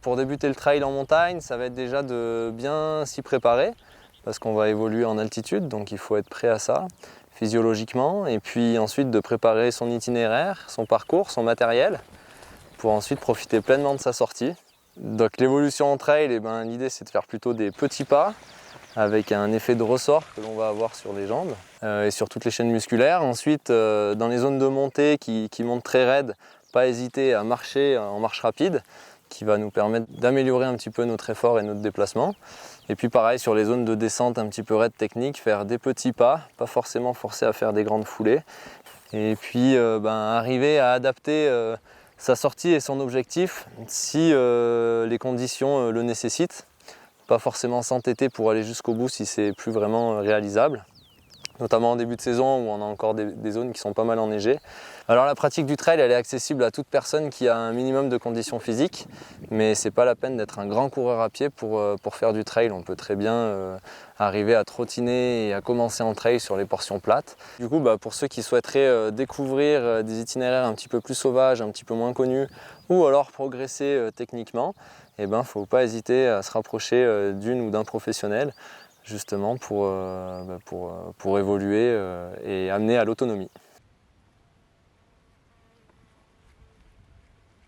Pour débuter le trail en montagne, ça va être déjà de bien s'y préparer parce qu'on va évoluer en altitude, donc il faut être prêt à ça physiologiquement. Et puis ensuite de préparer son itinéraire, son parcours, son matériel pour ensuite profiter pleinement de sa sortie. Donc l'évolution en trail, l'idée c'est de faire plutôt des petits pas avec un effet de ressort que l'on va avoir sur les jambes et sur toutes les chaînes musculaires. Ensuite, dans les zones de montée qui montent très raides, pas hésiter à marcher en marche rapide, qui va nous permettre d'améliorer un petit peu notre effort et notre déplacement. Et puis pareil, sur les zones de descente un petit peu raides techniques, faire des petits pas, pas forcément forcer à faire des grandes foulées. Et puis arriver à adapter sa sortie et son objectif si les conditions le nécessitent. Pas forcément s'entêter pour aller jusqu'au bout si c'est plus vraiment réalisable, notamment en début de saison où on a encore des zones qui sont pas mal enneigées. Alors la pratique du trail, elle est accessible à toute personne qui a un minimum de conditions physiques, mais c'est pas la peine d'être un grand coureur à pied pour faire du trail. On peut très bien arriver à trottiner et à commencer en trail sur les portions plates. Du coup, pour ceux qui souhaiteraient découvrir des itinéraires un petit peu plus sauvages, un petit peu moins connus, ou alors progresser techniquement, il ne faut pas hésiter à se rapprocher d'une ou d'un professionnel justement pour évoluer et amener à l'autonomie.